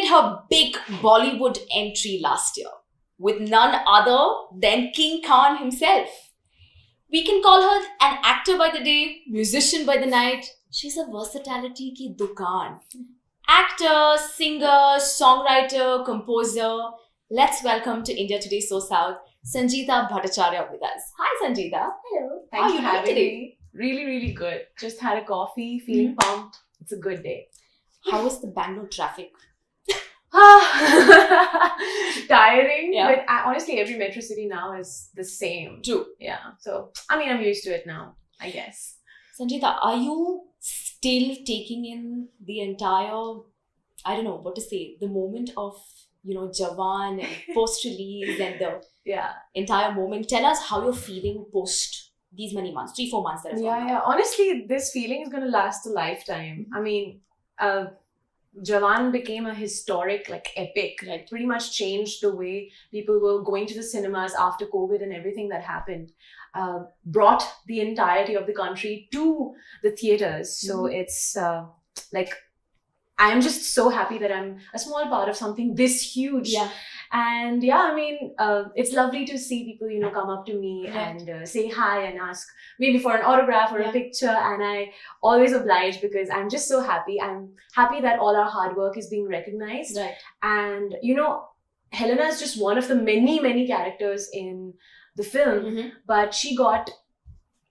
her big Bollywood entry last year with none other than King Khan himself. We can call her an actor by the day, musician by the night. She's a versatility ki dukaan. Actor, singer, songwriter, composer. Let's welcome to India Today SoSouth, Sanjeeta Bhattacharya with us. Hi Sanjeeta. Hello. How are you having today? me. Really, really good. Just had a coffee, feeling pumped. It's a good day. How is the Bangalore traffic? Tiring, Yeah. but honestly, every metro city now is the same. True. Yeah. So, I'm used to it now, I guess. Sanjeeta, are you still taking in the entire, I don't know what to say, the moment of, Jawan and post-release and the Yeah. entire moment? Tell us how you're feeling post these many months, 3-4 months that have gone by. Yeah. Honestly, this feeling is going to last a lifetime. I mean, Jawan became a historic, epic. Right. Pretty much changed the way people were going to the cinemas after COVID and everything that happened. Brought the entirety of the country to the theaters. So it's I am just so happy that I'm a small part of something this huge. Yeah. And it's lovely to see people, come up to me and say hi and ask maybe for an autograph or a picture. And I always oblige because I'm just so happy. I'm happy that all our hard work is being recognized. Right. And, Helena is just one of the many, many characters in the film, but she got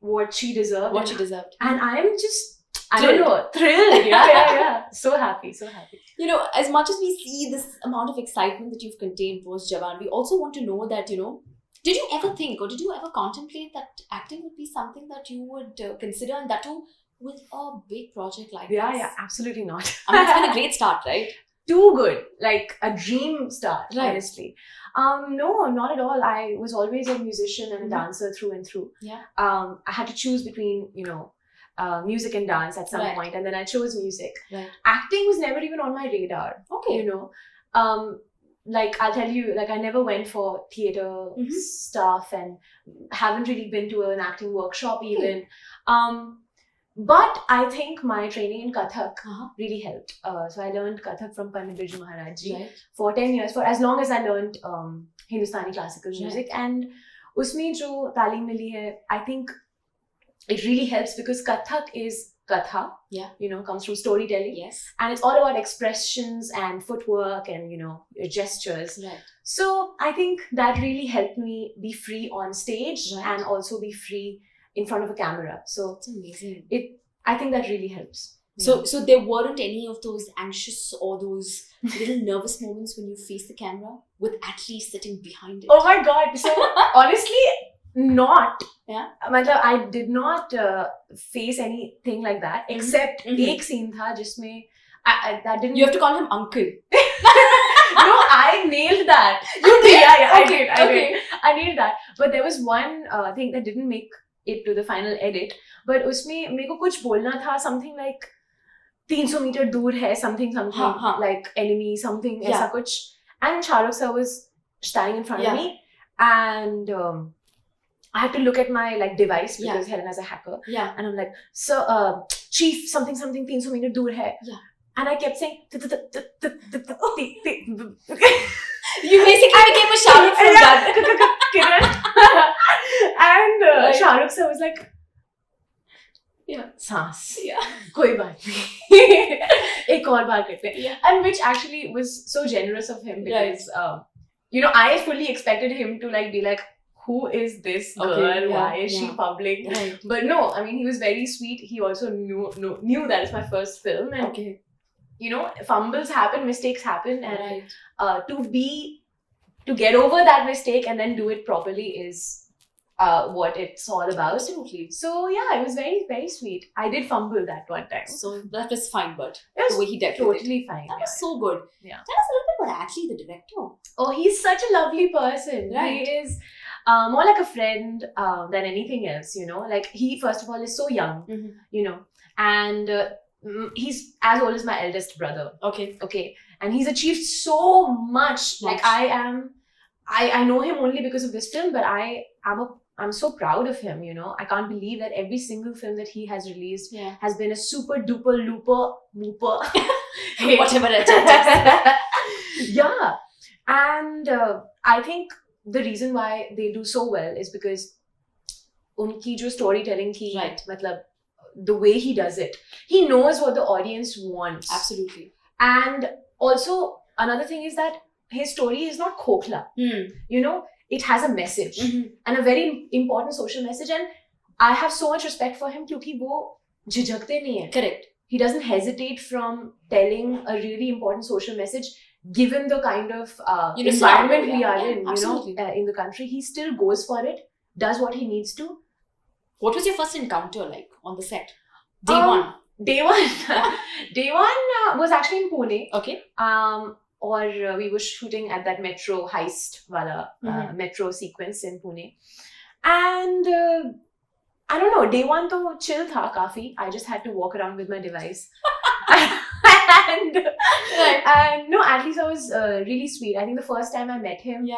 what she deserved. What she deserved. And I'm just, Thrilled. Thrilled. Yeah. So happy. As much as we see this amount of excitement that you've contained post Jawan, we also want to know that, did you ever think or did you ever contemplate that acting would be something that you would consider, and that too with a big project like this? Yeah, absolutely not. I mean, it's been a great start, right? Too good. Like a dream start, Right. honestly. No, not at all. I was always a musician and a dancer through and through. Yeah. I had to choose between, music and dance at some point, and then I chose music. Right. Acting was never even on my radar. Okay. I'll tell you, I never went for theater stuff and haven't really been to an acting workshop even. But I think my training in Kathak really helped. So I learned Kathak from Pandit Birju Maharaj Ji for 10 years, for as long as I learned Hindustani classical music. And usme jo taaleem mili hai, I think it really helps because Kathak is Katha, comes from storytelling. Yes. And it's all about expressions and footwork and, your gestures. Right. So I think that really helped me be free on stage and also be free in front of a camera. So it's amazing. I think that really helps. So there weren't any of those anxious or those little nervous moments when you face the camera with Atlee sitting behind it? Oh my God. So honestly, not. Yeah. I did not face anything like that except एक scene था जिसमें that didn't. You have to call him uncle. No, I nailed that. You did? Yeah, I Okay, did. I nailed that. But there was one thing that didn't make it to the final edit. But उसमें मेरे को कुछ बोलना था, something like 300 meter दूर है, something like enemy, something ऐसा कुछ. And Shahrukh sir was standing in front of me, and I had to look at my device because Helena's a hacker. Yeah. And I'm like, so chief, something 300 meter दूर है. Yeah. And I kept saying, You basically became a Shahrukh from that. And Shahrukh sir was like, सांस, कोई बात नहीं, एक और बार करते हैं. And which actually was so generous of him because, I fully expected him to be like, who is this girl? Why is she public? Right. But no, I mean, he was very sweet. He also knew that it's my first film. And, fumbles happen, mistakes happen. And to get over that mistake and then do it properly is what it's all about. Absolutely. So, it was very, very sweet. I did fumble that one time. So that was fine, but It the way he dealt with it. totally fine. That was so good. Yeah. Tell us a little bit about Atlee, the director. Oh, he's such a lovely person. Right. He is more like a friend than anything else, he, first of all, is so young, and he's as old as my eldest brother. Okay. And he's achieved so much. I know him only because of this film, but I'm so proud of him, I can't believe that every single film that he has released has been a super duper looper hit. Whatever adjectives. Yeah. And I think the reason why they do so well is because unki jo storytelling ki, Right. matlab, the way he does it, he knows what the audience wants. Absolutely. And also, another thing is that his story is not khokhla. You know, it has a message and a very important social message. And I have so much respect for him because wo jhijhakte nahi hai. Correct. He doesn't hesitate from telling a really important social message, given the kind of environment we are in, in the country. He still goes for it, does what he needs to. What was your first encounter like on the set? Day one. Day one was actually in Pune. Okay. Or we were shooting at that metro heist wala metro sequence in Pune. And I don't know, day one to chill tha kafi. I just had to walk around with my device. and no, Atlee sir was really sweet. I think the first time I met him,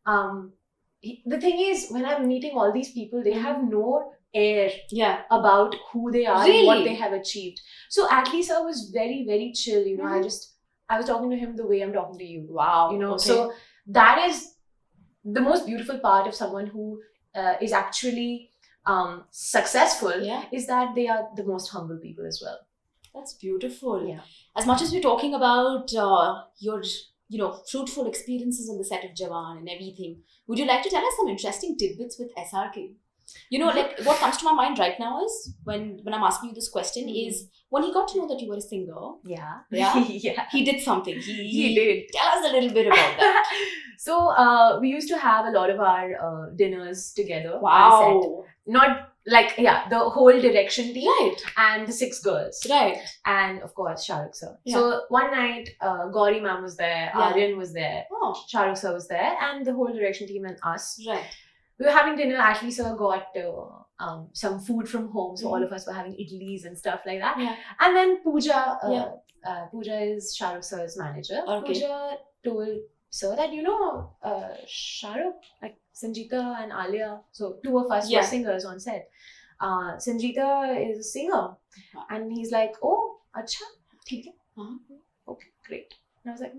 the thing is, when I'm meeting all these people, they have no air about who they are and what they have achieved. So Atlee sir was very, very chill. You know, I was talking to him the way I'm talking to you. Wow. You know, so that is the most beautiful part of someone who is actually successful, is that they are the most humble people as well. That's beautiful. Yeah. As much as we're talking about your, fruitful experiences on the set of Jawan and everything, would you like to tell us some interesting tidbits with SRK? Like what comes to my mind right now is when I'm asking you this question is when he got to know that you were a singer. Yeah. He did something. He did. Tell us a little bit about that. So we used to have a lot of our dinners together. Wow. On set. Not like, the whole direction team. Right. And the 6 girls. Right. And of course, Shahrukh sir. Yeah. So one night, Gauri ma'am was there, Aryan was there, Shahrukh sir was there, and the whole direction team and us. Right. We were having dinner. Atlee sir got some food from home, so all of us were having idlis and stuff like that. Yeah. And then Pooja, Pooja is Shahrukh sir's manager. Okay. Pooja told sir that, Shahrukh, like Sanjeeta and Alia, so 2 of us were singers on set. Sanjeeta is a singer. And he's like, oh, acha, theek hai. Okay, great. And I was like,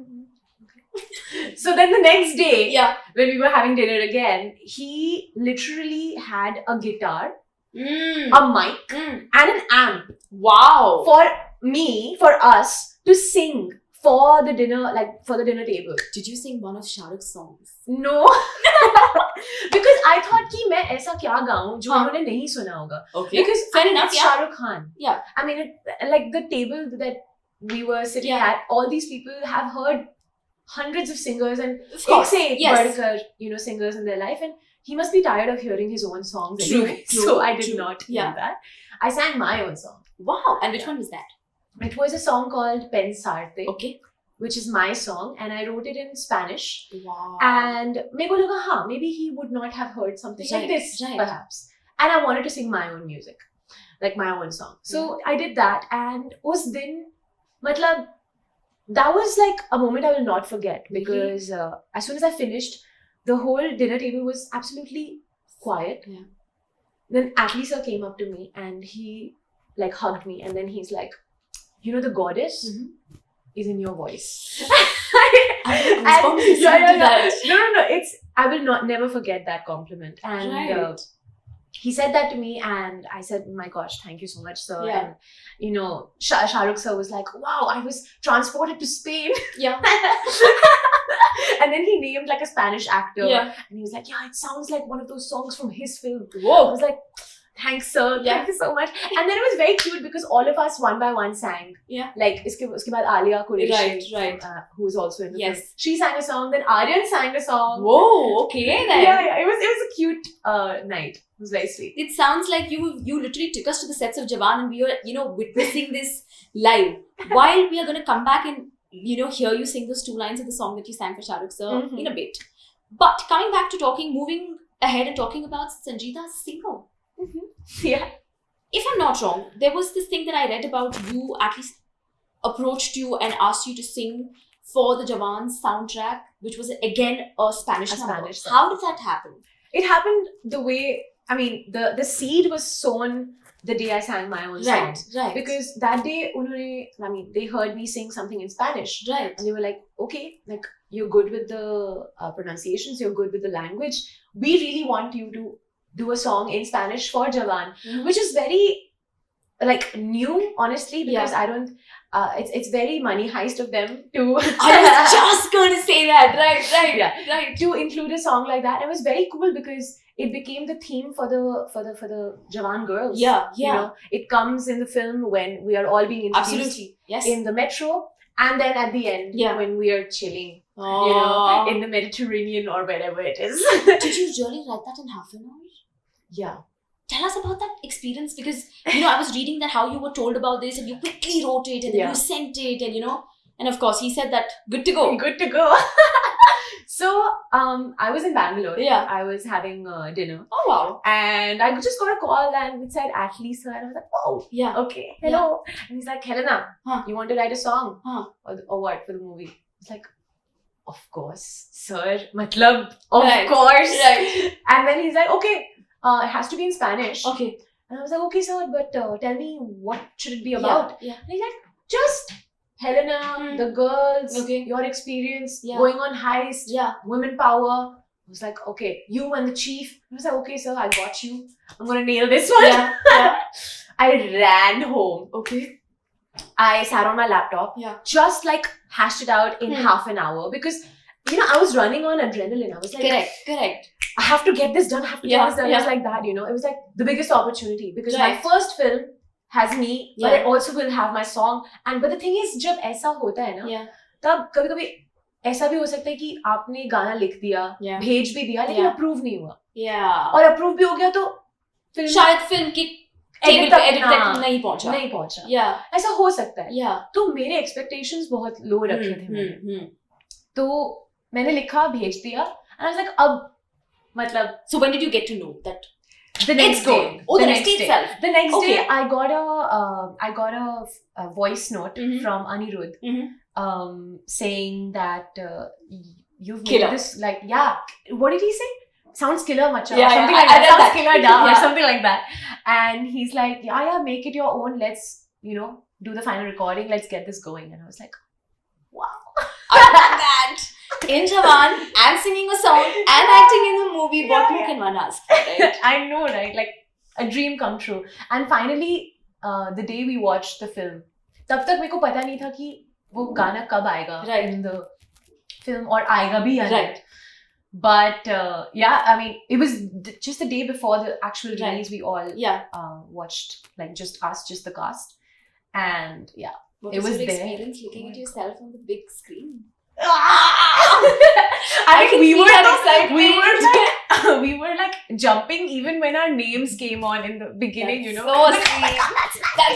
okay. So then the next day, when we were having dinner again, he literally had a guitar, a mic, and an amp. Wow. For us to sing for the dinner table. Did you sing one of Shahrukh's songs? No. Because I thought कि मैं ऐसा क्या गाऊं जो उन्होंने नहीं सुना होगा. Okay. Because fair enough, it's Shahrukh Khan. Yeah. I mean, like the table that we were sitting at, all these people have heard hundreds of singers and ek se ek badkar, singers in their life, and he must be tired of hearing his own songs anyway. So I did not do that. I sang my own song. Wow. And which one was that? It was a song called Pensarte. Okay. Which is my song, and I wrote it in Spanish. Wow. And meko laga, maybe he would not have heard something like this, perhaps. And I wanted to sing my own music, like my own song. So I did that, and us din, matlab, that was like a moment I will not forget, because as soon as I finished, the whole dinner table was absolutely quiet. Yeah. Then Atlee sir came up to me and he like hugged me, and then he's like, the goddess is in your voice. No, I will never forget that compliment. And he said that to me, and I said, my gosh, thank you so much, sir. And Shahrukh sir was like, wow, I was transported to Spain. Yeah. And then he named like a Spanish actor. Yeah. And he was like, it sounds like one of those songs from his film. Whoa. I was like, thanks, sir. Thank you so much. And then it was very cute because all of us one by one sang. Yeah. Like, uske baad Alia Qureshi, right. who was also in the film. She sang a song. Then Aryan sang a song. Whoa. Okay then. Yeah. It was a cute night. It was very sweet. It sounds like you literally took us to the sets of Jawan, and we were witnessing this live. While we are going to come back and hear you sing those 2 lines of the song that you sang for Shahrukh sir in a bit. But coming back to moving ahead and talking about Sanjeeta as a singer. Yeah. If I'm not wrong, there was this thing that I read about you, Atlee approached you and asked you to sing for the Jawan soundtrack, which was again a Spanish number. Spanish song. How did that happen? It happened the way, I mean, the seed was sown the day I sang my own Right, song. right. Because that day, they heard me sing something in Spanish. Right. And they were like, okay, like, you're good with the pronunciations, you're good with the language. We really want you to do a song in Spanish for Jawan, which is very like new, honestly, because I don't. It's very money heist of them to. I was just going to say that. Right. Right. To include a song like that. It was very cool because it became the theme for the Jawan girls. Yeah. You know, it comes in the film when we are all being introduced. Absolutely. Yes. In the metro, and then at the end when we are chilling. Oh. You know, in the Mediterranean or wherever it is. Did you really write that in half an hour? Yeah. Tell us about that experience, because I was reading that how you were told about this and you quickly wrote it and then you sent it and and of course he said that good to go. Good to go. So I was in Bangalore. Yeah. I was having dinner. Oh wow. And I just got a call and it said Atlee sir, and I was like, oh yeah, okay, hello. Yeah. And he's like, Helena, you want to write a song? Or what for the movie? It's like, of course, sir. Matlab, of course. Right. And then he's like, okay. It has to be in Spanish. Okay. And I was like, okay, sir, but tell me, what should it be about? Yeah. And he's like, just Helena, the girls, your experience, going on heist, women power. I was like, okay, you and the chief. I was like, okay, sir, I got you. I'm going to nail this one. Yeah. I ran home. Okay. I sat on my laptop. Yeah. Just like hashed it out in half an hour because, I was running on adrenaline. I was like, Correct. I have to get this done, It was like that, It was like the biggest opportunity because my first film has me, but it also will have my song. But the thing is, जब ऐसा होता है ना, तब कभी-कभी ऐसा भी हो सकता है कि आपने गाना लिख दिया, भेज भी दिया, लेकिन approve नहीं हुआ. और approve भी हो गया तो शायद फिल्म की टेबल पे एडिट तक नहीं पहुंचा. ऐसा हो सकता है. तो मेरे expectations बहुत low रखे थे मैंने. तो मैंने लिखा, भेज दिया, and I was like, अब मतलब. So when did you get to know that? The next day. Oh, the next day itself. The next day, I got a voice note from Anirudh saying that you've made this, like, what did he say? Sounds killer, macha. Something like that. Sounds killer, da, or something like that. And he's like, make it your own. Let's, do the final recording. Let's get this going. And I was like, wow. I love that. In Jawan, and singing a song, and acting in the movie, what more can one ask for, right? I know, right? Like, a dream come true. And finally, the day we watched the film, तब तक मेरे को पता नहीं था कि वो गाना कब आएगा in the film, or आएगा भी या नहीं. But I mean, it was just the day before the actual release. We all watched, like, just us, just the cast, and what it was your there. Experience looking at yourself on the big screen? I think we were like jumping even when our names came on in the beginning. So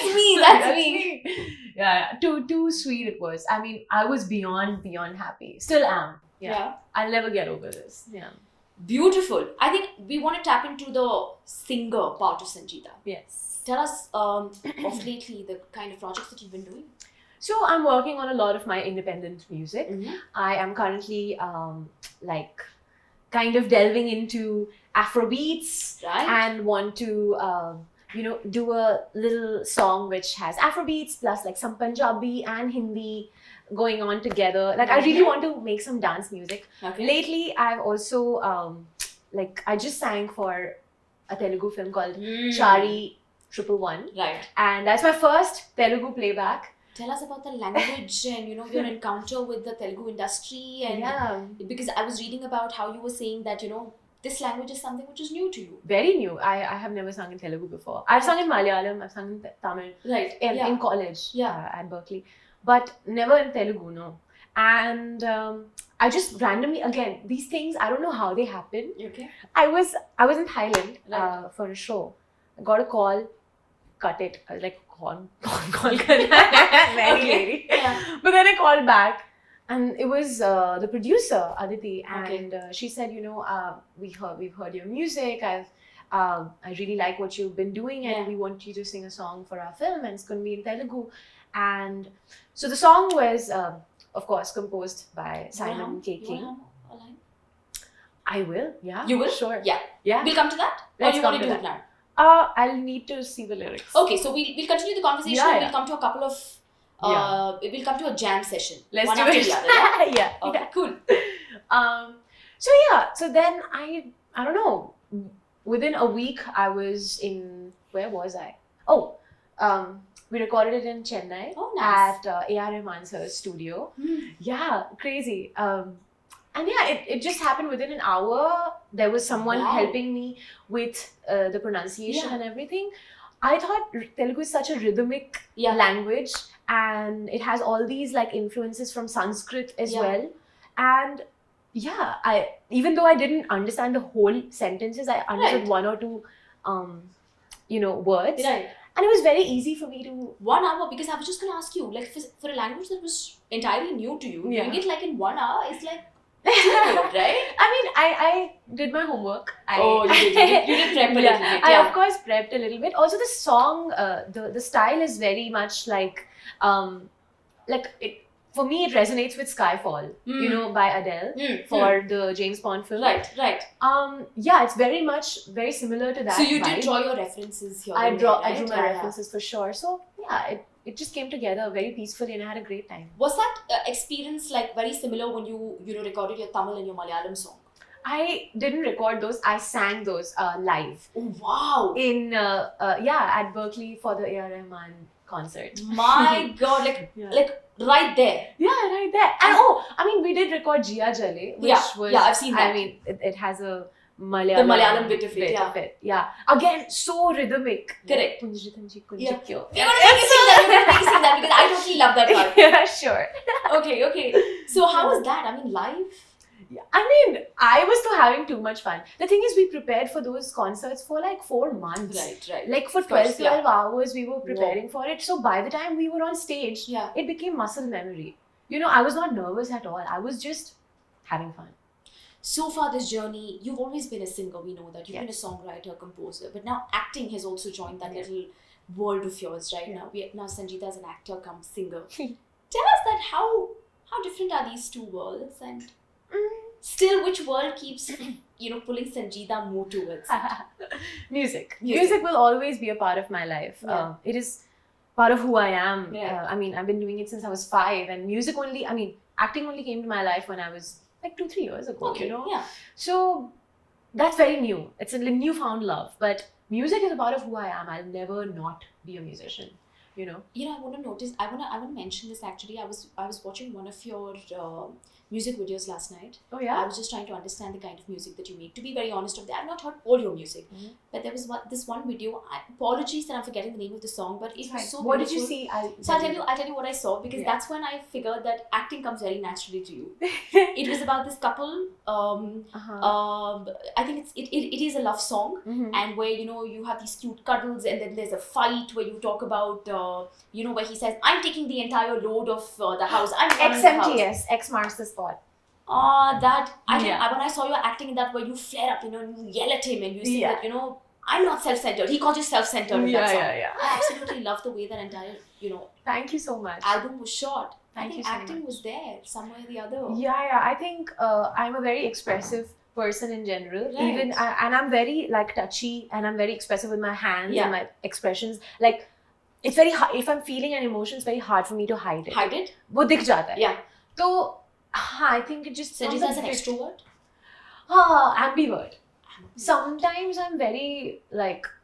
sweet. That's me. Yeah, too sweet it was. I mean, I was beyond happy. Still am. Yeah. I'll never get over this. Yeah. Beautiful. I think we want to tap into the singer part of Sanjeeta. Yes. Tell us of lately the kind of projects that you've been doing. So I'm working on a lot of my independent music. I am currently like kind of delving into Afrobeats and want to do a little song which has Afrobeats plus like some Punjabi and Hindi going on together. Like I really want to make some dance music. Lately I've also I just sang for a Telugu film called Chari 111. And that's my first Telugu playback. Tell us about the language and your encounter with the Telugu industry, and because I was reading about how you were saying that this language is something which is new to you. Very new. I have never sung in Telugu before. I've sung in Malayalam, I've sung in Tamil in college at Berkeley, but never in Telugu, no. And I just randomly, again, these things, I don't know how they happen. I was in Thailand for a show. I got a call, cut it. I was like, call very lady. But then I called back, and it was the producer Aditi, and she said, we've heard your music. I really like what you've been doing, and we want you to sing a song for our film, and it's going to be in Telugu. And so the song was, of course, composed by Simon K. King. I will, You will? Sure. Yeah. We'll come to that? Let's or you come want to to do it that. now? I'll need to see the lyrics. Okay, so we'll continue the conversation. Yeah, and yeah. We'll come to a couple of. We'll come to a jam session. Let's one do after it. the other. Yeah? Yeah. Okay, Yeah. cool. So then I don't know. Within a week, I was in. Where was I? Oh, we recorded it in Chennai. Oh, nice. At A.R. Rahman's studio. Hmm. Yeah, crazy. And yeah, it just happened within an hour. There was someone Wow. helping me with the pronunciation and everything. I thought Telugu is such a rhythmic language, and it has all these like influences from Sanskrit as well. And yeah, even though I didn't understand the whole sentences, I understood one or two, words. Right. And it was very easy for me to 1 hour, because I was just going to ask you, like for a language that was entirely new to you, doing it like in 1 hour is like too good, right? I mean, I did my homework. You did prep a little bit. I of course prepped a little bit. Also, the song, the style is very much like it. For me, it resonates with Skyfall, by Adele for the James Bond film. Right. Yeah, it's very similar to that. So you vibe. did draw your references here. I and drew there, my references for sure. So yeah, it just came together very peacefully, and I had a great time. Was that experience like very similar when you recorded your Tamil and your Malayalam song? I didn't record those. I sang those live. Oh wow! In at Berkeley for the A.R. Rahman concert. My God, like right there. Yeah, right there. And we did record Jia Jale, which was I've seen that. I mean, it has a Malayalam, the Malayalam bit of it. Yeah. Again, so rhythmic. Correct. Yeah. We're gonna make you sing that because I totally love that part. Yeah, sure. Okay. So how was that? I mean, live? Yeah. I mean, I was still having too much fun. The thing is, we prepared for those concerts for like 4 months. Right. Like for 12 hours, we were preparing for it. So by the time we were on stage, it became muscle memory. I was not nervous at all. I was just having fun. So far this journey, you've always been a singer, we know that. You've been a songwriter, composer, but now acting has also joined that little world of yours, right? Now Sanjeeta is an actor come singer. Tell us that how different are these two worlds, and still which world keeps pulling Sanjeeta more towards it? Music will always be a part of my life. It is part of who I am. I mean, I've been doing it since I was 5, and acting only came to my life when I was like 2-3 years ago, So that's very new. It's a newfound love, but music is a part of who I am. I'll never not be a musician, I want to mention this actually. I was watching one of your music videos last night. Oh yeah? I was just trying to understand the kind of music that you make. To be very honest of that, I've not heard all your music, but there was this one video. Apologies that I'm forgetting the name of the song, but it was so beautiful. What did you see? I'll tell you what I saw, because that's when I figured that acting comes very naturally to you. It was about this couple. I think it is a love song, and where you have these cute cuddles, and then there's a fight where you talk about where he says, "I'm taking the entire load of the house. I'm running the house." XMTS, X marks the spot. When I saw you acting in that, where you flare up, and you yell at him, and you say that I'm not self-centered. He calls you self-centered in that song. I absolutely love the way that entire Thank you so much. album was shot. Thank I you think so acting much. was there somewhere or the other. I think I'm a very expressive person in general. Right. Even and I'm very touchy, and I'm very expressive with my hands and my expressions. Like, it's very hard. If I'm feeling an emotion, it's very hard for me to hide it. Hide it? वो दिख जाता है. Yeah. So I think it just Sanjeeta is an extrovert? ambivert. Sometimes I'm very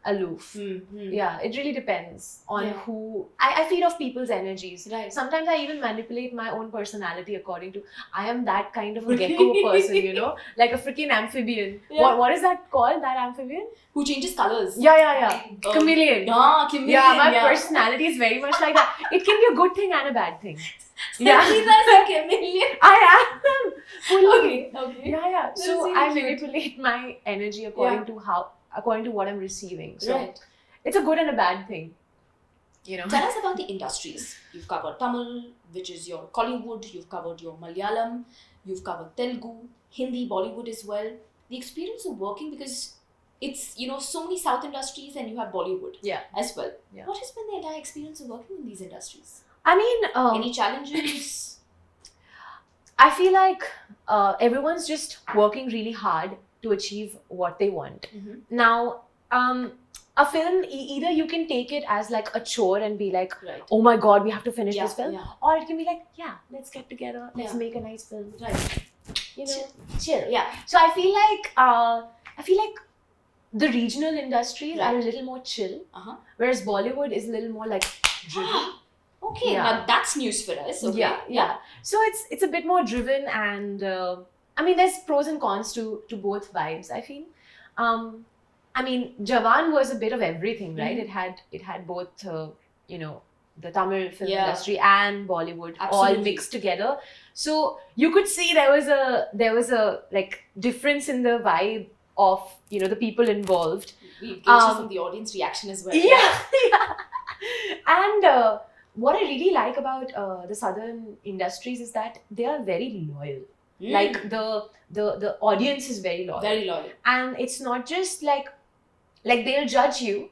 aloof. Yeah, it really depends on who. I feed off people's energies. Right. Sometimes I even manipulate my own personality according to. I am that kind of a gecko person, like a freaking amphibian. Yeah. What is that called? That amphibian? Who changes colors? Yeah. Chameleon. Chameleon. Yeah, my personality is very much like that. It can be a good thing and a bad thing. Sanjeeta is a chameleon. I am fully. Okay. Yeah. That's So really I cute. manipulate my energy according to what I'm receiving. So Right. it's a good and a bad thing. Tell us about the industries. You've covered Tamil, which is your Kollywood. You've covered your Malayalam. You've covered Telugu, Hindi, Bollywood as well. The experience of working, because it's so many South industries, and you have Bollywood as well. Yeah. What has been the entire experience of working in these industries? I mean, Any challenges? I feel like everyone's just working really hard to achieve what they want. Now, a film, either you can take it as like a chore and be like, Right. oh my god, we have to finish this film, Yeah. or it can be like, yeah, let's get together, let's Yeah. make a nice film, Right. you know, chill. Yeah. So I feel like the regional industries are a little more chill, whereas Bollywood is a little more like driven. Okay, Yeah. now that's news for us. Okay. Yeah. So it's a bit more driven, and I mean, there's pros and cons to both vibes, I feel. I mean, Jawan was a bit of everything, right? It had both, you know, the Tamil film industry and Bollywood all mixed together. So you could see there was a like difference in the vibe of, you know, the people involved. We've gauged from the audience reaction as well. Yeah. And what I really like about the southern industries is that they are very loyal. Like the audience is very loyal. Very loyal. And it's not just like they'll judge you,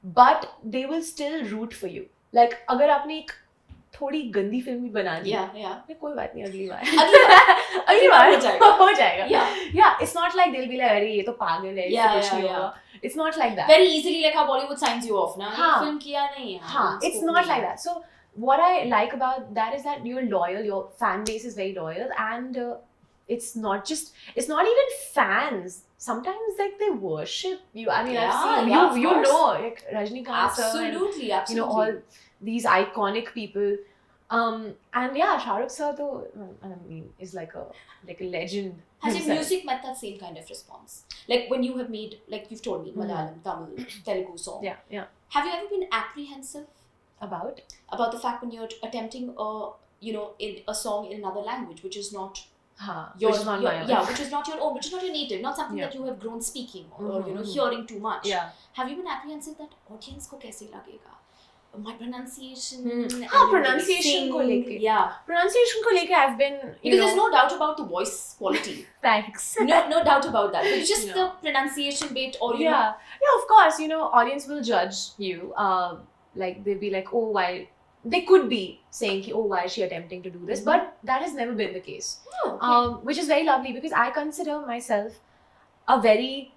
but they will still root for you. Like अगर आपने एक थोड़ी गंदी film भी बना दी, कोई बात नहीं, अगली बार हो जाएगा. Yeah, it's not like they'll be like, अरे ये तो पागल है, इससे कुछ नहीं होगा. It's not like that. Very easily, like how Bollywood signs you off, ना? ये film किया नहीं है. It's not like that. So what I like about that is that you're loyal, your fan base is very loyal, and it's not even fans. Sometimes like they worship you. I mean, I've seen you know, like Rajnikant sir, absolutely. You know, all these iconic people. And yeah, Shah Rukh sir though, I mean, is like a legend. Has your music met that same kind of response? Like when you have made, like you've told me, Malayalam, Tamil, Telugu song. Yeah. Have you ever been apprehensive about the fact when you're attempting in a song in another language, which is not which is not my own. Which is not your own, which is not your native, not something that you have grown speaking or hearing too much. Yeah. Have you been apprehensive that audience ko kaise lagega? My pronunciation. Pronunciation ko leke. Yeah. Pronunciation ko leke I've been. Because there's no doubt about the voice quality. Thanks. No doubt about that. But just the pronunciation bit, or you know. Yeah, of course. You know, audience will judge you. Like they'll be like, oh, why? They could be saying, oh, why is she attempting to do this? But that has never been the case. Oh, okay. Which is very lovely because I consider myself a very,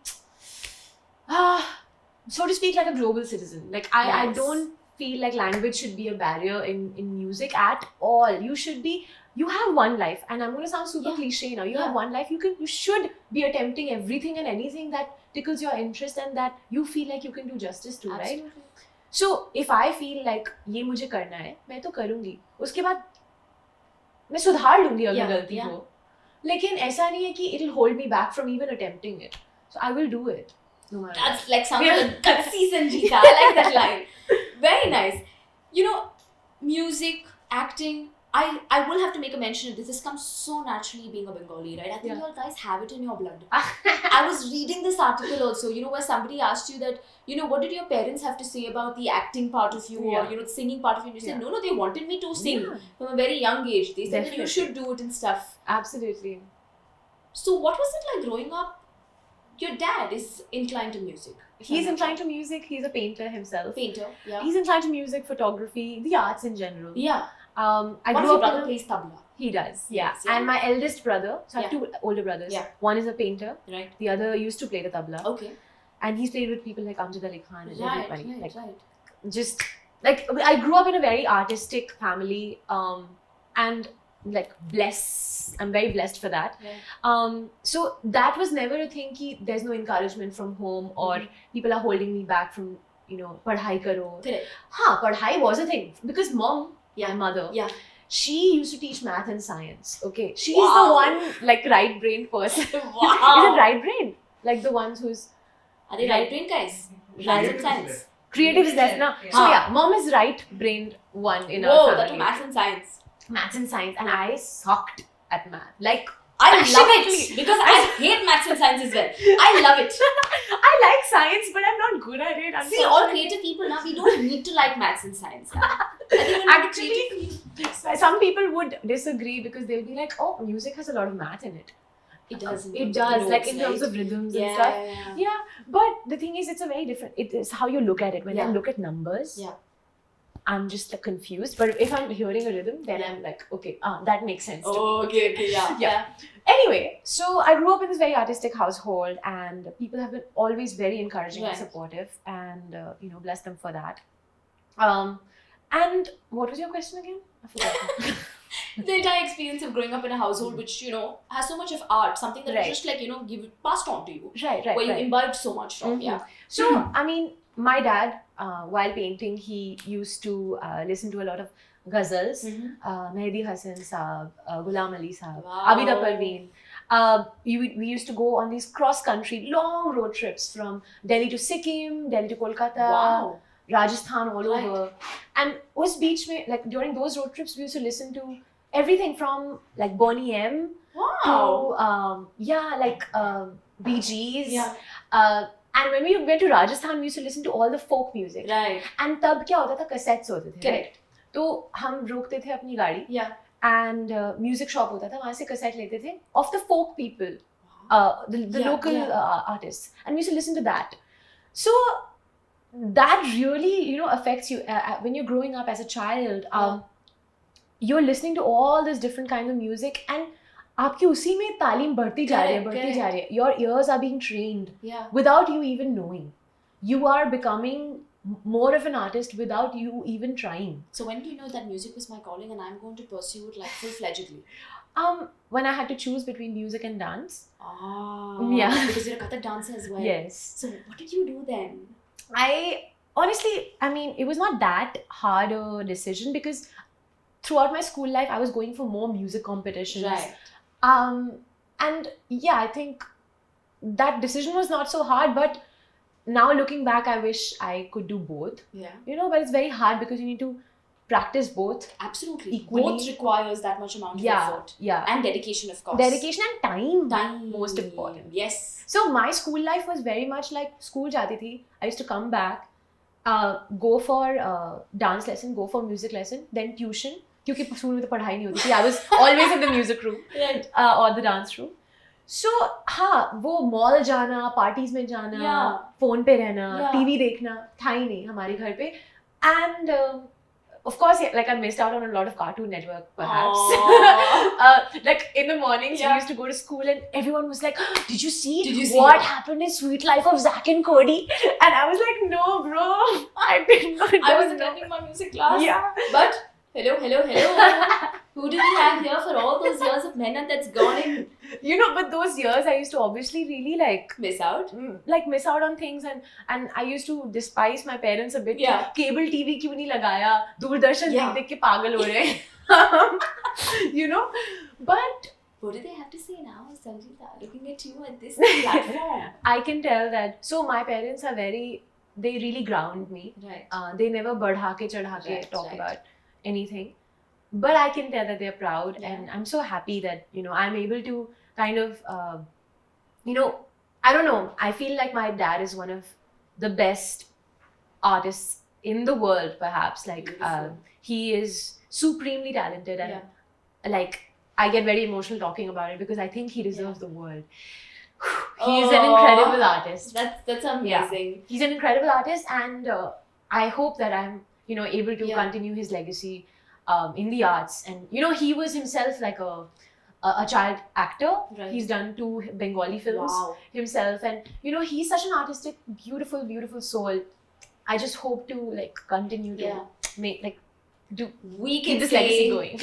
so to speak, like a global citizen. Like I don't feel like language should be a barrier in music at all. You have one life, and I'm going to sound super cliche now. You have one life. You should be attempting everything and anything that tickles your interest and that you feel like you can do justice to, Absolutely. right? So if I feel like ये मुझे करना है, मैं तो करूँगी. उसके बाद मैं सुधार लूँगी अगर गलती हो. लेकिन ऐसा नहीं है कि it'll hold me back from even attempting it. So I will do it. No matter. That's like something like Actor Sanjeeta. I like that line. Very nice. You know, music, acting. I will have to make a mention of this. This comes so naturally being a Bengali, right? I think you all guys have it in your blood. I was reading this article also, you know, where somebody asked you that, you know, what did your parents have to say about the acting part of you or, you know, the singing part of you? And you said, no, they wanted me to sing from a very young age. They said that you should do it and stuff. Absolutely. So what was it like growing up? Your dad is inclined to music. He's inclined to music. He's a painter himself. Painter, yeah. He's inclined to music, photography, the arts in general. Yeah. I One of grew your up brother plays tabla. He does, yeah. Yes, And my eldest brother, so I have two older brothers. Yeah. One is a painter. Right. The other used to play the tabla. Okay. And he's played with people like Amjad Ali Khan and everybody. Right. Just like I grew up in a very artistic family, and like I'm very blessed for that. Right. So that was never a thing ki there's no encouragement from home or people are holding me back from, you know, padhai karo. Correct. Padhai was a thing because mom, my mother, she used to teach math and science. Okay, she's the one like right-brained person. Wow. Is it right-brained? Like the ones who's are they right-brained guys? Maths and science. Creative is left now. So mom is right-brained one in our family. That's maths and science. Maths and science, and I sucked at math. Like I love it because I hate maths and science as well. I love it. I like science, but I'm not good at it. See, all creative people now, we don't need to like maths and science. Actually, some people would disagree because they'll be like, "Oh, music has a lot of math in it." It does. It does, like in terms of rhythms and stuff. Yeah, but the thing is, it's a very different. It is how you look at it. When I look at numbers, I'm just like confused. But if I'm hearing a rhythm, then I'm like, okay, that makes sense. Okay, yeah. Anyway, so I grew up in this very artistic household, and people have been always very encouraging and Right. supportive, and bless them for that. And what was your question again? I forgot. The entire experience of growing up in a household which, has so much of art, something that Right. is just like, passed on to you. Right. Where you imbibed so much from. Mhm. Yeah. So, I mean, my dad, while painting, he used to listen to a lot of ghazals. Mehdi Hassan Saab, Ghulam Ali Saab, Wow. Abida Parveen. We used to go on these cross-country long road trips from Delhi to Sikkim, Delhi to Kolkata, Wow. Rajasthan, all Right. over. And us beach mein, like during those road trips, we used to listen to everything from like Bonnie M Wow. to Bee Gees. Yeah. And when we went to Rajasthan, we used to listen to all the folk music. Right. And तब क्या होता था, cassettes होते थे. Correct. तो हम रोकते थे अपनी गाड़ी. Yeah. And music shop होता था, वहाँ से cassette लेते थे of the folk people, the Yeah, local yeah. artists, and we used to listen to that. So that really, affects you when you're growing up as a child. You're listening to all this different kind of music, and आपकी उसी में तालीम बढ़ती जा रही है. Your ears are being trained without you even knowing. You are becoming more of an artist without you even trying. So when do you know that music was my calling and I'm going to pursue it like full-fledgedly? When I had to choose between music and dance. Yeah. Because you're a Kathak dancer as well. Yes. So what did you do then? It was not that hard a decision, because throughout my school life, I was going for more music competitions. Right. And yeah, I think that decision was not so hard, but now looking back, I wish I could do both. Yeah. But it's very hard because you need to practice both. Absolutely. Equally. Both requires that much amount of effort. Yeah. And dedication, of course. Dedication and time. Time. Most important. Yes. So my school life was very much like school jati thi. I used to come back, go for dance lesson, go for music lesson, then tuition. क्योंकि school में तो पढ़ाई नहीं होती थी. I was always in the music room. Right. Or the dance room. So हाँ, वो mall जाना, पार्टीज में जाना, फोन पे रहना, टीवी देखना था ही नहीं हमारे घर पे. And of course, like I missed out on a lot of Cartoon Network, perhaps. Like in the mornings, we used to go to school and everyone was like, "Did you see what happened in Sweet Life of Zack and Cody?" And I was like, "No, bro, I did not know." I was attending my music class. Yeah. But hello. Who did we have here for all those years of mehnat that's gone in? But those years I used to obviously really miss out. Miss out on things, and I used to despise my parents a bit. Yeah. Cable TV क्यों नहीं लगाया? दूरदर्शन देख के पागल हो रहे हैं. But what do they have to say now, Sanjeeta, looking at you at this platform? I can tell that. So my parents are they really ground me. Right. They never बढ़ा के चढ़ा के talk about anything. But I can tell that they're proud, and I'm so happy that, I'm able to kind of, I don't know, I feel like my dad is one of the best artists in the world, perhaps. Like, he is supremely talented, and like, I get very emotional talking about it because I think he deserves the world. He's an incredible artist. That's amazing. Yeah. He's an incredible artist, and I hope that I'm, able to continue his legacy in the arts. And he was himself like a child actor. Right. He's done 2 Bengali films himself, and he's such an artistic, beautiful soul. I just hope to continue to make we can keep this say legacy going.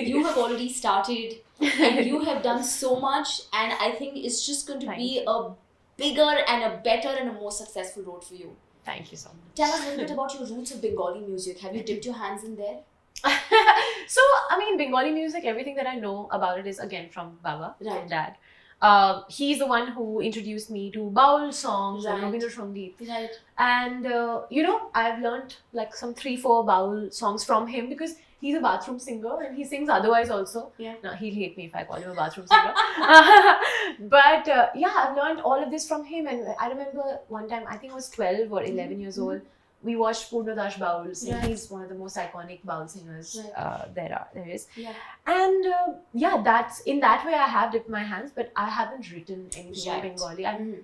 You have already started and you have done so much, and I think it's just going to be a bigger and a better and a more successful road for you. Thank you so much. Tell us a little bit about your roots of Bengali music. Have you dipped your hands in there? So, Bengali music, everything that I know about it is again from Baba, from Dad. He's the one who introduced me to Baul songs and Rabindra Sangeet. Right. And, I've learned some 3-4 Baul songs from him because he's a bathroom singer and he sings otherwise also. Yeah. Now, he'll hate me if I call him a bathroom singer. But, I've learned all of this from him. And I remember one time, I think I was 12 or 11 years old, we watched Purnadash Baul sing. Right. He's one of the most iconic Baul singers there is. Yeah. And that's in that way I have dipped my hands, but I haven't written anything in Bengali. I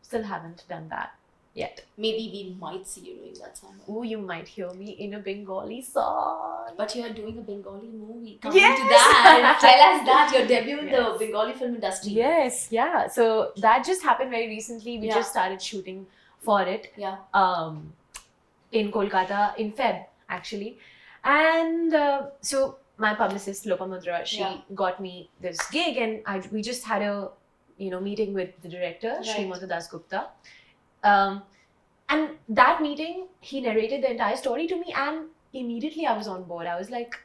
still haven't done that. yet. Maybe we might see you doing that somewhere. Oh, you might hear me in a Bengali song. But you're doing a Bengali movie. Come Yes! to that. Tell us that. Your debut in Yes. the Bengali film industry. Yes, yeah. So that just happened very recently. We Yeah. just started shooting for it. Yeah. In Kolkata in Feb, actually. And so my publicist, Lopamudra, she Yeah. got me this gig, and we just had a meeting with the director, Right. Srimata Dasgupta. And that meeting, he narrated the entire story to me, and immediately I was on board. I was like,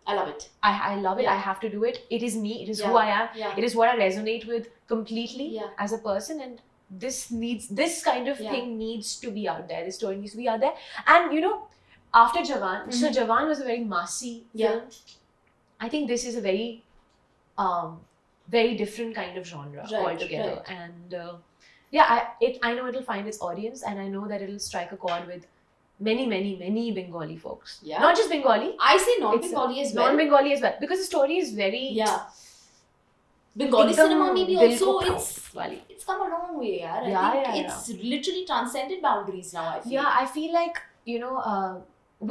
I love it. I love it. Yeah. I have to do it. It is me. It is Yeah. who I am. Yeah. It is what I resonate with completely Yeah. as a person, and this kind of Yeah. thing needs to be out there. This story needs to be out there. And after Jawan, so Jawan was a very massy Yeah. film. I think this is a very very different kind of genre Right, altogether. right. And I know it'll find its audience, and I know that it'll strike a chord with many Bengali folks. Yeah. Not just Bengali, I say it's non-Bengali as well. non-Bengali as well, because the story is very Yeah. Bengali Ekdam cinema maybe dil also ko it's it's come a long way, yaar. I Yeah, think yeah, it's literally transcended boundaries now, I feel. Yeah, I feel like,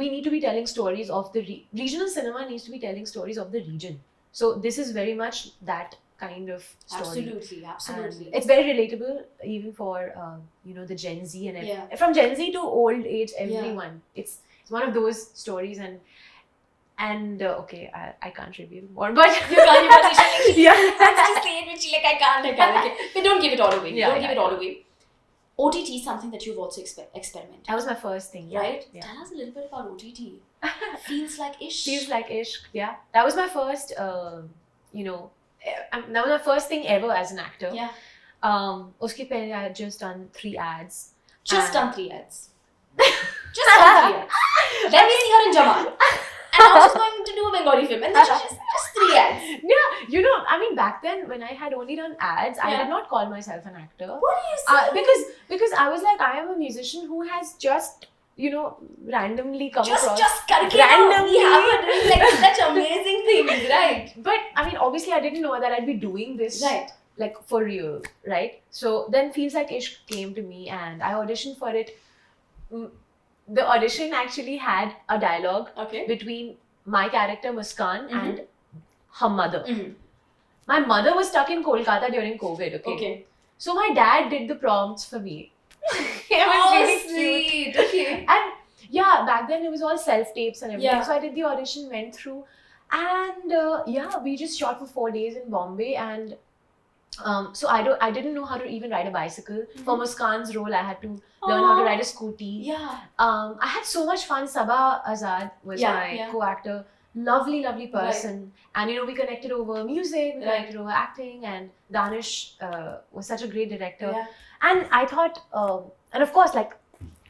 we need to be telling stories of the regional cinema needs to be telling stories of the region. So this is very much that kind of story. Absolutely. And it's very relatable even for the Gen Z and Yeah. from Gen Z to old age, everyone. It's one of those stories, and okay, I can't reveal more, but You can't yeah. just say it, which like I can't. But don't give it all away. Yeah, Don't give it all yeah. away. OTT is something that you've also experimented. That was my first thing, Right? Yeah. Tell us a little bit about OTT. Feels like ish. Feels like ish, yeah. That was my first, that was my first thing ever as an actor. Yeah. Uske pehle I had just done 3 ads. Just And- done 3 ads. Just done 3 ads. Then we see her in Jawan. And now she's going to do a Bengali film. And then she's just 3 ads. Yeah, I mean, back then when I had only done ads, I Yeah. did not call myself an actor. What do you say? Because I was like, I am a musician who has just, randomly come across. Just karke randomly. we have her doing like such amazing things, right? But I mean, obviously, I didn't know that I'd be doing this. Right. Like for real, right? So then Feels Like Ish came to me, and I auditioned for it. The audition actually had a dialogue Okay. between my character Muskan Mhm. and her mother. Mhm. My mother was stuck in Kolkata during COVID, Okay. So my dad did the prompts for me. It was Oh, really cute. sweet. Okay. And yeah, back then it was all self-tapes and everything. Yeah. So I did the audition, went through, and we just shot for 4 days in Bombay. And so I didn't know how to even ride a bicycle. For Muskan's role, I had to learn how to ride a scooty. Yeah. I had so much fun. Sabah Azad was Yeah, my yeah. co-actor. Lovely person. And we connected over music, we Right. connected over acting, and Danish was such a great director. Yeah. And I thought, and of course, like,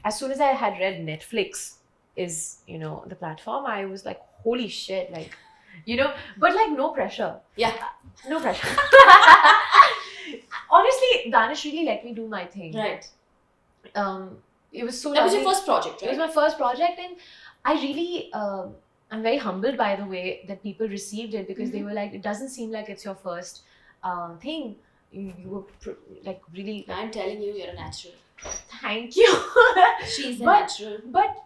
as soon as I had read Netflix is, the platform, I was like, holy shit, like, but like no pressure. Yeah. No pressure. Honestly, Danish really let me do my thing. Right. It was so That was lovely. your first project, It was right? my first project, and I really, I'm very humbled by the way that people received it, because they were like, it doesn't seem like it's your first thing. You were like really, I'm telling you, you're a natural. thank you. She's a But- natural. But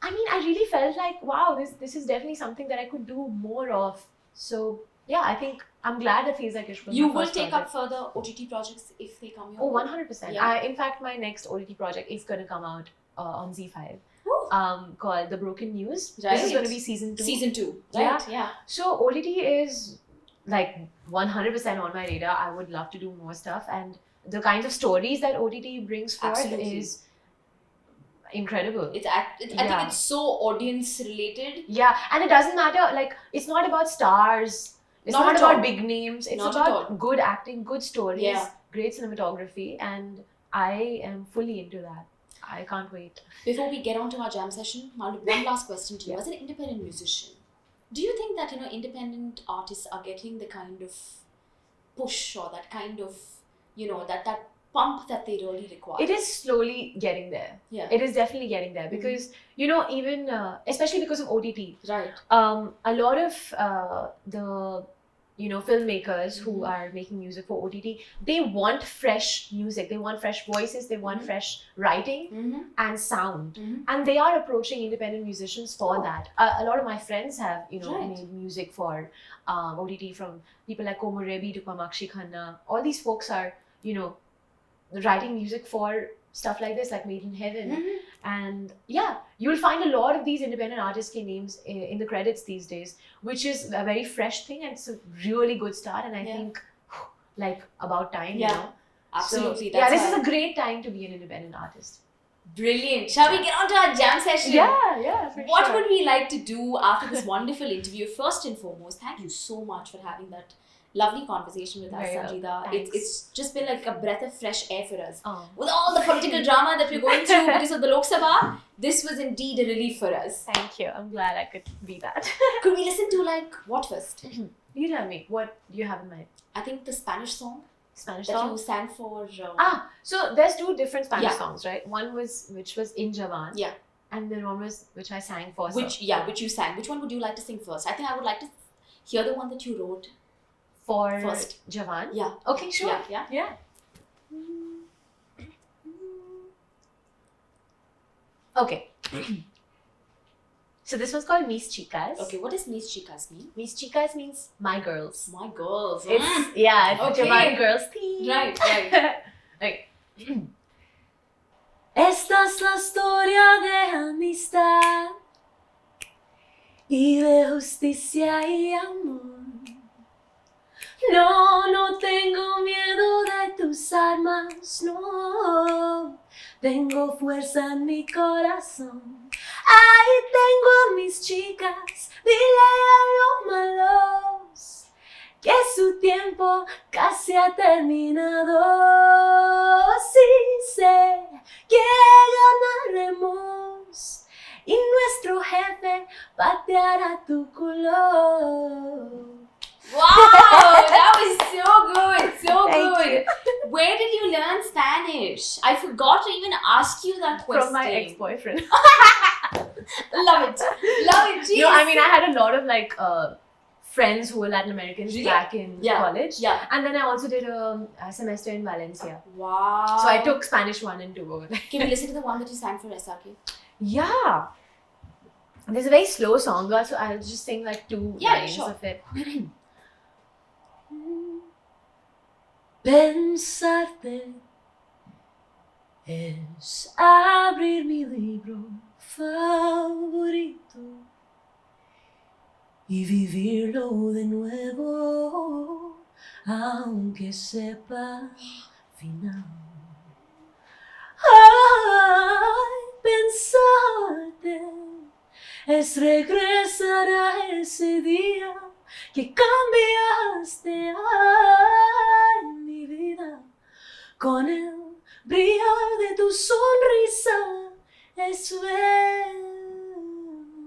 I mean, I really felt like, wow, this is definitely something that I could do more of. So yeah, I think I'm glad that Feels Like Ish was You my will first take project. up further OTT projects if they come your Oh, way? 100%. Yeah. In fact, my next OTT project is going to come out on Z5. Ooh. Called The Broken News. Right. This is going to be season 2. Season 2, right? Yeah. So OTT is like 100% on my radar. I would love to do more stuff, and the kinds of stories that OTT brings forth Absolutely. is incredible. I Yeah. think it's so audience related. Yeah, and it doesn't matter. Like, it's not about stars. It's Not not at about all. big names. It's Not at about good acting, good stories, Yeah. great cinematography, and I am fully into that. I can't wait. Before we get on to our jam session, one last question to you. Yeah. As an independent musician, do you think that independent artists are getting the kind of push or that kind of that pump that they really require? It is slowly getting there. Yeah. It is definitely getting there, because even especially because of OTT, Right. a lot of the filmmakers who are making music for OTT, they want fresh music, they want fresh voices, they want fresh writing and sound. And they are approaching independent musicians for that. A lot of my friends have, made music for OTT, from people like Komal Rebi to Kamakshi Khanna. All these folks are, writing music for stuff like this, like Made in Heaven. And yeah, you'll find a lot of these independent artists' names in the credits these days, which is a very fresh thing, and it's a really good start. And I think like about time, Absolutely. So, this is a great time to be an independent artist. Brilliant. Shall we get on to our jam session? For What sure. would we like to do after this wonderful interview? First and foremost, thank you so much for having that lovely conversation with us, Sanjeeta. It's just been like a breath of fresh air for us. With all the political drama that we're going through because of the Lok Sabha, this was indeed a relief for us. Thank you. I'm glad I could be that. Could we listen to what first? You tell me. What do you have in mind? I think the Spanish song. Spanish that song? you sang for... So there's two different Spanish songs, right? One which was in Jawan. Yeah. And then one was which I sang for. Which you sang. Which one would you like to sing first? I think I would like to hear the one that you wrote. For first. Jawan? Yeah. Okay, sure. Yeah. Okay. So this one's called Mis Chicas. Okay, what does Mis Chicas mean? Mis Chicas means my girls. My girls. It's the Jawan girls theme. Right. Okay. Esta es la historia de amistad y de justicia y amor. No tengo miedo de tus armas, no. Tengo fuerza en mi corazón. Ahí tengo a mis chicas, dile a los malos que su tiempo casi ha terminado. Sí sé que ganaremos y nuestro jefe pateará tu culo. Wow, that was so good, Thank good. You. Where did you learn Spanish? I forgot to even ask you that question. From my ex-boyfriend. Love it. Jeez. No, I mean, I had a lot of friends who were Latin Americans back in college. Yeah. And then I also did a semester in Valencia. Wow. So I took Spanish 1 and 2 over there. Can we listen to the one that you sang for SRK? Yeah. There's a very slow song, so I'll just sing like 2 lines of it. Pensarte es abrir mi libro favorito y vivirlo de nuevo, aunque sepa final. Ay, pensarte es regresar a ese día que cambiaste, ay, mi vida, con el brillo de tu sonrisa. Eso es.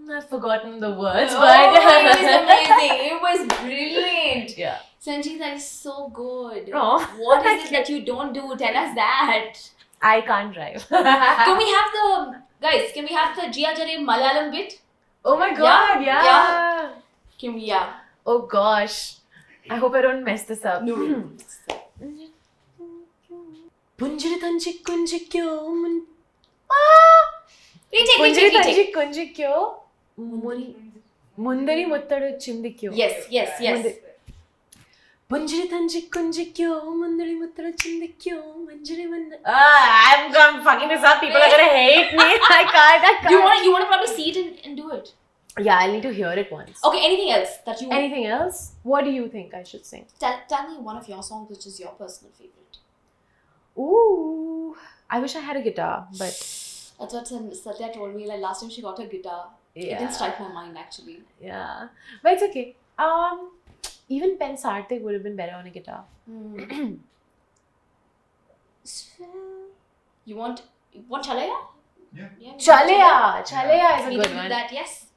I've forgotten the words, but it was amazing. It was brilliant. Yeah. Sanjeeta is so good. Oh. What is it that you don't do? Tell us that. I can't drive. Can we have the Jia Jare Malayalam bit? Oh my god, yeah. Can we, Oh gosh. I hope I don't mess this up. No. Punjiri tanji kunjikyo Retake. kunjikyo mundari muttadu chindikyo. Yes. Punjiri tanji kunjikyo mundari muttadu chindikyo manjari manna. I'm fucking this up. People are gonna hate me. I can't. You want to probably see it and do it. Yeah, I'll need to hear it once. Okay, anything else that you... Anything else? What do you think I should sing? Tell me one of your songs which is your personal favorite. Ooh, I wish I had a guitar, but... That's what Satya told me, like last time she got her guitar. Yeah. It didn't strike my mind actually. Yeah, but it's okay. Even Pensarte would have been better on a guitar. You want Chalaya? Yeah. Chalaya is a We good can do one. that, yes.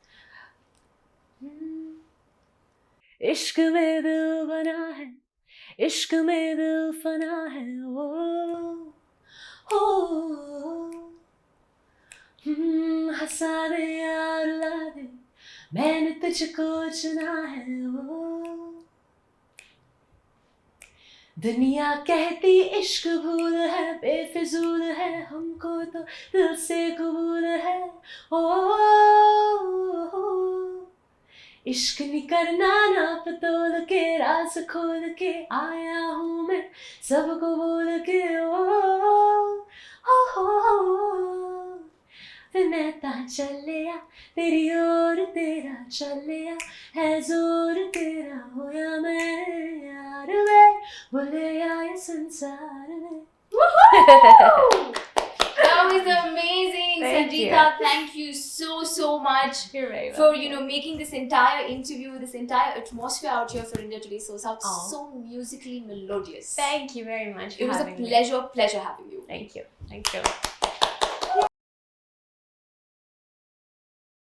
इश्क में दिल बना है, इश्क में दिल फना है, ओ हंसा दे यार ला दे, मैंने तुझको चुना है, दुनिया कहती इश्क भूल है बेफिजूल है हमको तो दिल से कबूल है ओ, इश्क नहीं करना नाप तोल के राज खोल के आया हूँ मैं सबको बोल के फिर मैं ता चलिया तेरी ओर तेरा चलिया है जोर तेरा होया मैं यार वे बोले आए संसार में. That was amazing, Thank Sanjeeta. you. Thank you so much You're very for welcome. making this entire interview, this entire atmosphere out here for India Today SoSouth Aw. so musically melodious. Thank you very much. It was a having me. pleasure having you. Thank you.